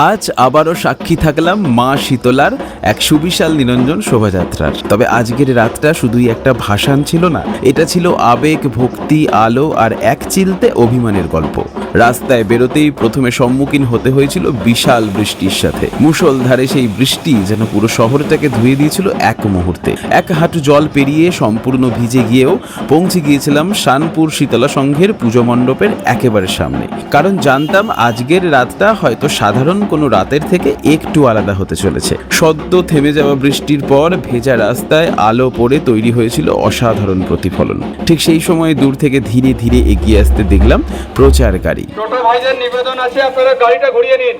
আজ আবারও সাক্ষী থাকলাম মা শীতলার এক সুবিশাল নিরঞ্জন শোভাযাত্রার। তবে আজকের রাতটা শুধুই একটা ভাসান ছিল না, এটা ছিল আবেগ, ভক্তি, আলো আর এক চিলতে অভিমানের গল্প। রাস্তায় বেরোতেই প্রথমে সম্মুখীন হতে হয়েছিল বিশাল বৃষ্টির সাথে। মুষলধারে সেই বৃষ্টি যেন পুরো শহরটাকে ধুয়ে দিয়েছিল এক মুহূর্তে। এক হাঁটু জল পেরিয়ে সম্পূর্ণ ভিজে গিয়েও পৌঁছে গিয়েছিলাম শানপুর শীতলা সংঘের পুজো মণ্ডপের একেবারে সামনে। কারণ জানতাম আজকের রাতটা হয়তো সাধারণ কোনো রাতের থেকে একটু আলাদা হতে চলেছে। সদ্য থেমে যাওয়া বৃষ্টির পর ভেজা রাস্তায় আলো পড়ে তৈরি হয়েছিল অসাধারণ প্রতিফলন। ঠিক সেই সময় দূর থেকে ধীরে ধীরে এগিয়ে আসতে দেখলাম প্রচার গাড়ি। ছোট ভাইদের নিবেদন আছে, আপনারা গাড়িটা ঘুরিয়ে নিন।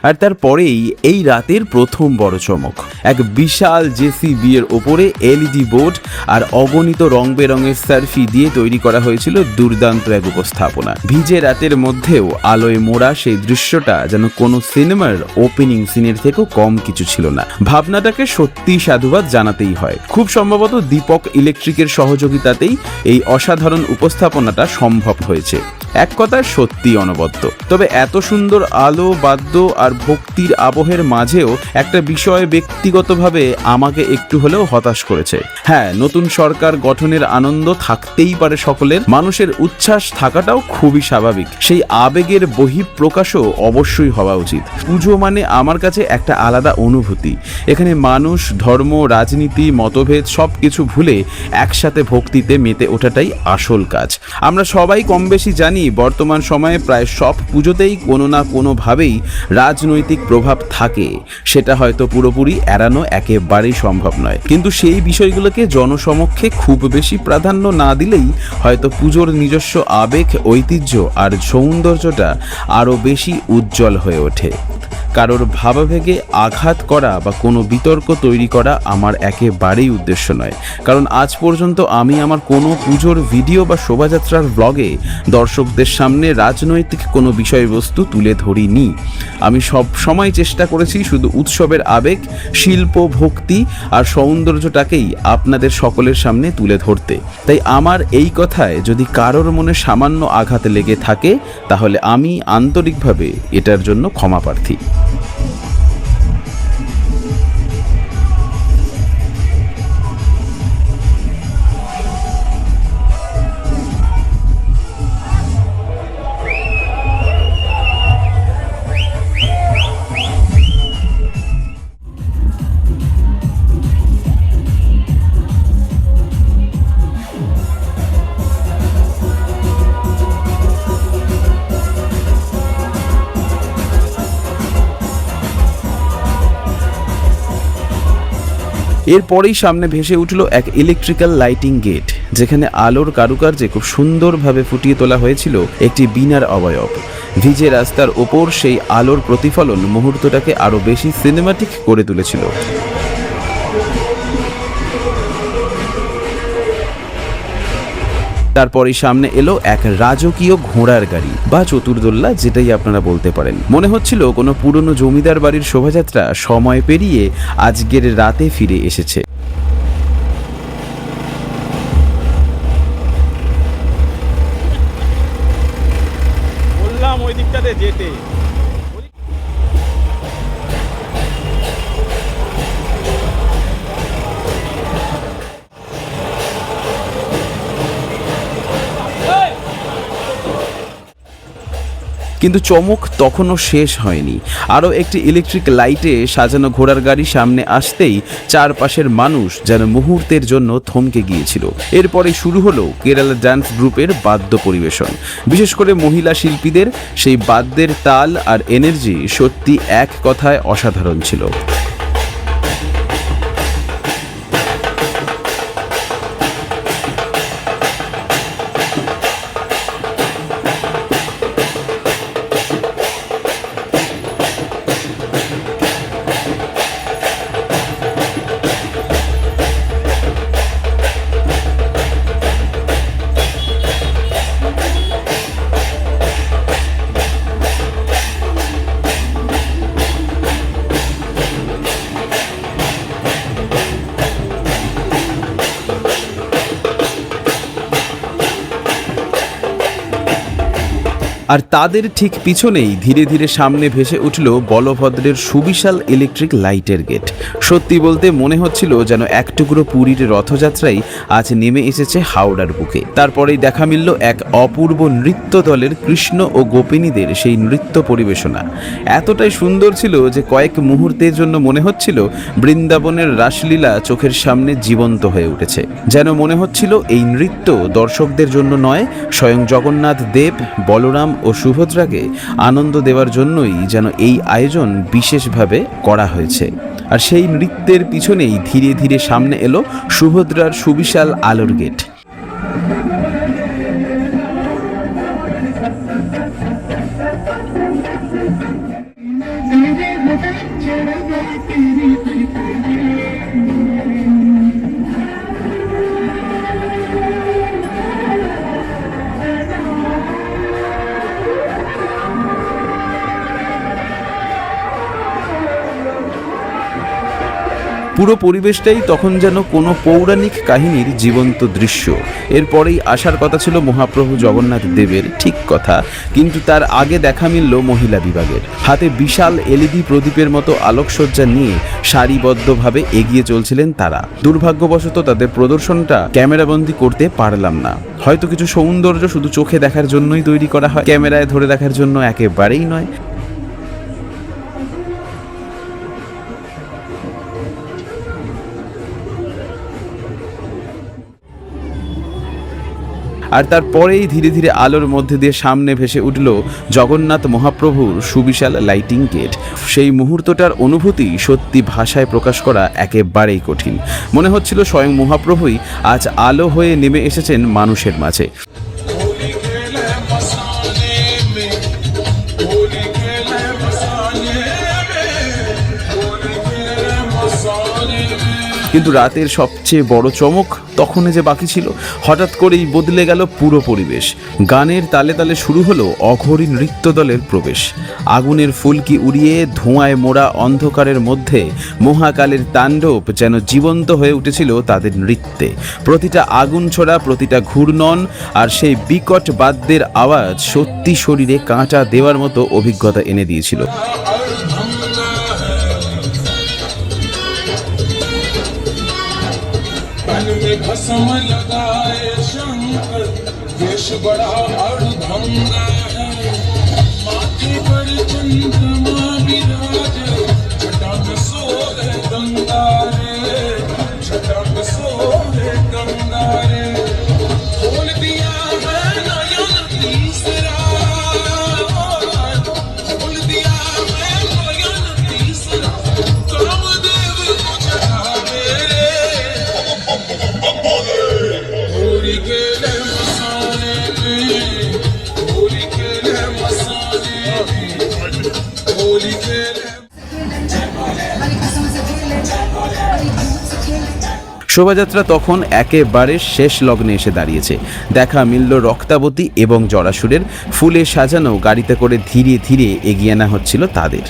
আর তারপরেই এই রাতের প্রথম বড় চমক, এক বিশাল জেসিবি এর ওপরে এলইডি বোর্ড আর অগণিত রং বেরঙের সার্ফি দিয়ে তৈরি করা হয়েছিল দুর্দান্ত এক উপস্থাপনা। ভিজে রাতের মধ্যেও আলোয় মোড়া সেই দৃশ্যটা যেন কোনো সিনেমার ওপেনিং সিনের থেকেও কম কিছু ছিল না। ভাবনাটাকে সত্যি সাধুবাদ জানাতেই হয়। খুব সম্ভবত দীপক ইলেকট্রিকের সহযোগিতাতেই এই অসাধারণ উপস্থাপনাটা সম্ভব হয়েছে। এক কথায় সত্যি অনবদ্য। তবে এত সুন্দর আলো, বাদ্য আর ভক্তির আবহের মাঝেও একটা বিষয় ব্যক্তিগতভাবে আমাকে একটু হলেও হতাশ করেছে। হ্যাঁ, নতুন সরকার গঠনের আনন্দ থাকতেই পারে সকলের, মানুষের উচ্ছ্বাস থাকাটাও খুবই স্বাভাবিক, সেই আবেগের বহিঃপ্রকাশও অবশ্যই হওয়া উচিত। পুজো মানে আমার কাছে একটা আলাদা অনুভূতি। এখানে মানুষ, ধর্ম, রাজনীতি, মতভেদ সব কিছু ভুলে একসাথে ভক্তিতে মেতে ওঠাটাই আসল কাজ। আমরা সবাই কম বেশি জানি বর্তমান সময়ে প্রায় সব পুজোতেই কোনো না কোনোভাবেই রাজনৈতিক প্রভাব থাকে। সেটা হয়তো পুরোপুরি এড়ানো একেবারেই সম্ভব নয়, কিন্তু সেই বিষয়গুলোকে জনসমক্ষে খুব বেশি প্রাধান্য না দিলেই হয়তো পুজোর নিজস্ব আবেগ, ঐতিহ্য আর সৌন্দর্যটা আরও বেশি উজ্জ্বল হয়ে ওঠে। কারোর ভাবাবেগে আঘাত করা বা কোনো বিতর্ক তৈরি করা আমার একেবারেই উদ্দেশ্য নয়। কারণ আজ পর্যন্ত আমি আমার কোনো পুজোর ভিডিও বা শোভাযাত্রার ব্লগে দর্শকদের সামনে রাজনৈতিক কোনো বিষয়বস্তু তুলে ধরিনি। আমি সব সময় চেষ্টা করেছি শুধু উৎসবের আবেগ, শিল্প, ভক্তি আর সৌন্দর্যটাকেই আপনাদের সকলের সামনে তুলে ধরতে। তাই আমার এই কথায় যদি কারোর মনে সামান্য আঘাত লেগে থাকে, তাহলে আমি আন্তরিকভাবে এটার জন্য ক্ষমা প্রার্থী। এরপরেই সামনে ভেসে উঠল এক ইলেকট্রিক্যাল লাইটিং গেট, যেখানে আলোর কারুকার্যে খুব সুন্দরভাবে ফুটিয়ে তোলা হয়েছিল একটি বীণার অবয়ব। ভিজে রাস্তার ওপর সেই আলোর প্রতিফলন মুহূর্তটাকে আরো বেশি সিনেমাটিক করে তুলেছিল। তারপরেই সামনে এলো এক রাজকীয় ঘোড়ার গাড়ি বা চতুর্দোল্লা, যেটাই আপনারা বলতে পারেন। মনে হচ্ছিল কোনো পুরনো জমিদার বাড়ির শোভাযাত্রা সময় পেরিয়ে আজকের রাতে ফিরে এসেছে। বললাম ওই দিকটাতে যেতে। কিন্তু চমক তখনও শেষ হয়নি। আরও একটি ইলেকট্রিক লাইটে সাজানো ঘোড়ার গাড়ি সামনে আসতেই চারপাশের মানুষ যেন মুহূর্তের জন্য থমকে গিয়েছিল। এরপরে শুরু হলো কেরালা ডান্স গ্রুপের বাদ্য পরিবেশন। বিশেষ করে মহিলা শিল্পীদের সেই বাদ্যের তাল আর এনার্জি সত্যি এক কথায় অসাধারণ ছিল। আর তাদের ঠিক পিছনেই ধীরে ধীরে সামনে ভেসে উঠল বলভদ্রের সুবিশাল ইলেকট্রিক লাইটের গেট। সত্যি বলতে মনে হচ্ছিল যেন এক টুকরো পুরীর রথযাত্রাই আজ নেমে এসেছে হাওড়ার বুকে। তারপরেই দেখা মিলল এক অপূর্ব নৃত্য দলের কৃষ্ণ ও গোপিনীদের সেই নৃত্য পরিবেশনা। এতটাই সুন্দর ছিল যে কয়েক মুহূর্তের জন্য মনে হচ্ছিল বৃন্দাবনের রাসলীলা চোখের সামনে জীবন্ত হয়ে উঠেছে। যেন মনে হচ্ছিল এই নৃত্য দর্শকদের জন্য নয়, স্বয়ং জগন্নাথ দেব, বলরাম ও সুভদ্রাকে আনন্দ দেওয়ার জন্যই যেন এই আয়োজন বিশেষভাবে করা হয়েছে। আর সেই নৃত্যের পিছনেই ধীরে ধীরে সামনে এলো সুভদ্রার সুবিশাল আলোর গেট। পুরো পরিবেশটাই তখন যেন কোনো পৌরাণিক কাহিনীর জীবন্ত দৃশ্য। এরপরেই আসার কথা ছিল মহাপ্রভু জগন্নাথ দেবের, ঠিক কথা, কিন্তু তার আগে দেখা মিলল মহিলা বিভাগের। হাতে বিশাল এলইডি প্রদীপের মতো আলোকসজ্জা নিয়ে সারিবদ্ধভাবে এগিয়ে চলছিলেন তারা। দুর্ভাগ্যবশত তাদের প্রদর্শনটা ক্যামেরাবন্দি করতে পারলাম না। হয়তো কিছু সৌন্দর্য শুধু চোখে দেখার জন্যই তৈরি করা হয়, ক্যামেরায় ধরে রাখার জন্য একেবারেই নয়। আর তারপরেই ধীরে ধীরে আলোর মধ্যে দিয়ে সামনে ভেসে উঠল জগন্নাথ মহাপ্রভুর সুবিশাল লাইটিং গেট। সেই মুহূর্তটার অনুভূতি সত্যি ভাষায় প্রকাশ করা একেবারেই কঠিন। মনে হচ্ছিল স্বয়ং মহাপ্রভুই আজ আলো হয়ে নেমে এসেছেন মানুষের মাঝে। কিন্তু রাতের সবচেয়ে বড় চমক তখনই যে বাকি ছিল। হঠাৎ করেই বদলে গেল পুরো পরিবেশ। গানের তালে তালে শুরু হলো অঘরী নৃত্য দলের প্রবেশ। আগুনের ফুলকি উড়িয়ে ধোঁয়ায় মোড়া অন্ধকারের মধ্যে মহাকালের তাণ্ডব যেন জীবন্ত হয়ে উঠেছিল তাদের নৃত্যে। প্রতিটা আগুন ছোড়া, প্রতিটা ঘূর্ণন আর সেই বিকট বাদ্যের আওয়াজ সত্যি শরীরে কাঁটা দেওয়ার মতো অভিজ্ঞতা এনে দিয়েছিল। भस्म लगाए शंकर वेश बड़ा अर्धंगा है माथे पर चंद्रमा विराजे छटा में सोहे गंगा रे छटा में सोहे गंगा रे खोल दिया है नयन तीसरा खोल दिया है नयन तीसरा कामदेव को चढ़ावे रे होली के ले मसाले में होली के ले मसाले में होली के ले। শোভাযাত্রা তখন একেবারে শেষ লগ্নে এসে দাঁড়িয়েছে। দেখা মিলল রক্তাবতী এবং জরাসুরের। ফুলে সাজানো গাড়িতে করে ধীরে ধীরে এগিয়ে আনা হচ্ছিল তাদের।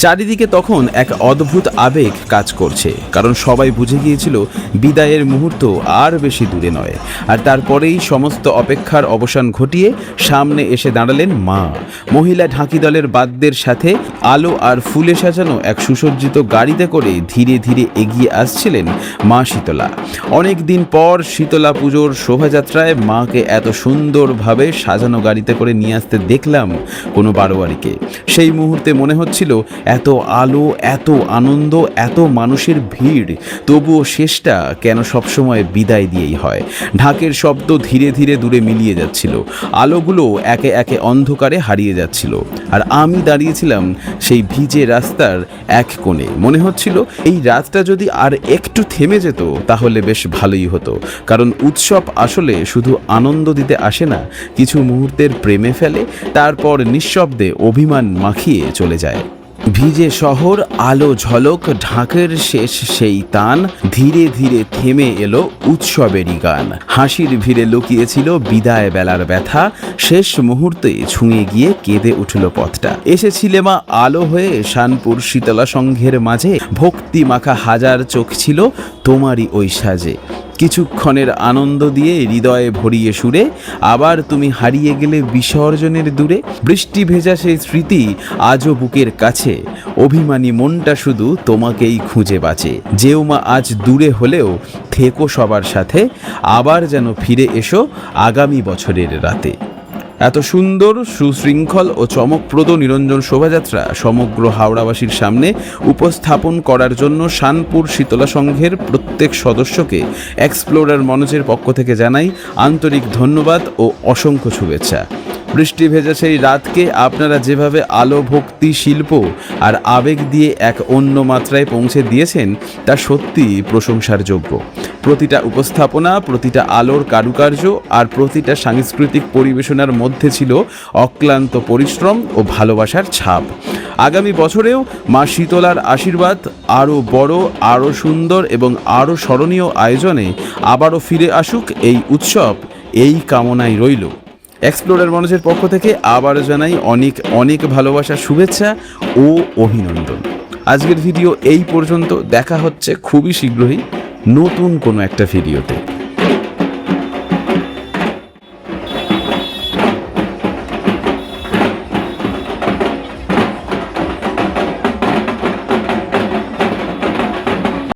চারিদিকে তখন এক অদ্ভুত আবেগ কাজ করছে, কারণ সবাই বুঝে গিয়েছিল বিদায়ের মুহূর্ত আর বেশি দূরে নয়। আর তারপরেই সমস্ত অপেক্ষার অবসান ঘটিয়ে সামনে এসে দাঁড়ালেন মা। মহিলা ঢাকি দলের বাদ্যের সাথে আলো আর ফুলে সাজানো এক সুসজ্জিত গাড়িতে করে ধীরে ধীরে এগিয়ে আসছিলেন মা শীতলা। অনেক দিন পর শীতলা পুজোর শোভাযাত্রায় মাকে এত সুন্দরভাবে সাজানো গাড়িতে করে নিয়ে আসতে দেখলাম কোনো বারোয়ারিকে। সেই মুহূর্তে মনে হচ্ছিল এত আলো, এত আনন্দ, এত মানুষের ভিড়, তবুও শেষটা কেন সবসময় বিদায় দিয়েই হয়। ঢাকের শব্দ ধীরে ধীরে দূরে মিলিয়ে যাচ্ছিল, আলোগুলো একে একে অন্ধকারে হারিয়ে যাচ্ছিল, আর আমি দাঁড়িয়েছিলাম সেই ভিজে রাস্তার এক কোণে। মনে হচ্ছিল এই রাতটা যদি আর একটু থেমে যেত তাহলে বেশ ভালোই হতো, কারণ উৎসব আসলে শুধু আনন্দ দিতে আসে না, কিছু মুহূর্তের প্রেমে ফেলে, তারপর নিঃশব্দে অভিমান মাখিয়ে চলে যায়। ভিজে শহর, আলো ঝলক, ঢাকের শেষ সেই তান, ধীরে ধীরে থেমে এলো উৎসবেরই গান। হাসির ভিড়ে লুকিয়েছিল বিদায় বেলার ব্যথা, শেষ মুহূর্তে ছুঁয়ে গিয়ে কেঁদে উঠল পথটা। এসেছিলে মা আলো হয়ে শানপুর শীতলা সংঘের মাঝে, ভক্তি মাখা হাজার চোখ ছিল তোমারই ওই সাজে। কিছুক্ষণের আনন্দ দিয়ে হৃদয়ে ভরিয়ে সুরে, আবার তুমি হারিয়ে গেলে বিসর্জনের দূরে। বৃষ্টি ভেজা সেই স্মৃতি আজও বুকের কাছে, অভিমানী মনটা শুধু তোমাকেই খুঁজে বাঁচে। যেও মা আজ দূরে হলেও থেকো সবার সাথে, আবার যেন ফিরে এসো আগামী বছরের রাতে। এত সুন্দর, সুশৃঙ্খল ও চমকপ্রদ নিরঞ্জন শোভাযাত্রা সমগ্র হাওড়াবাসীর সামনে উপস্থাপন করার জন্য শানপুর শীতলা সংঘের প্রত্যেক সদস্যকে এক্সপ্লোরার মনোজের পক্ষ থেকে জানাই আন্তরিক ধন্যবাদ ও অসংখ্য শুভেচ্ছা। বৃষ্টি ভেজা সেই রাতকে আপনারা যেভাবে আলো, ভক্তি, শিল্প আর আবেগ দিয়ে এক অন্য মাত্রায় পৌঁছে দিয়েছেন তা সত্যি প্রশংসার যোগ্য। প্রতিটা উপস্থাপনা, প্রতিটা আলোর কারুকার্য আর প্রতিটা সাংস্কৃতিক পরিবেশনার মধ্যে ছিল অক্লান্ত পরিশ্রম ও ভালোবাসার ছাপ। আগামী বছরেও মা শীতলার আশীর্বাদ আরও বড়, আরও সুন্দর এবং আরও স্মরণীয় আয়োজনে আবারও ফিরে আসুক এই উৎসব, এই কামনাই রইল। এক্সপ্লোরার মনোজের পক্ষ থেকে আবার জানাই অনেক অনেক ভালোবাসা, শুভেচ্ছা ও অভিনন্দন। আজকের ভিডিও এই পর্যন্ত। দেখা হচ্ছে খুবই শীঘ্রই নতুন কোনো একটা ভিডিওতে।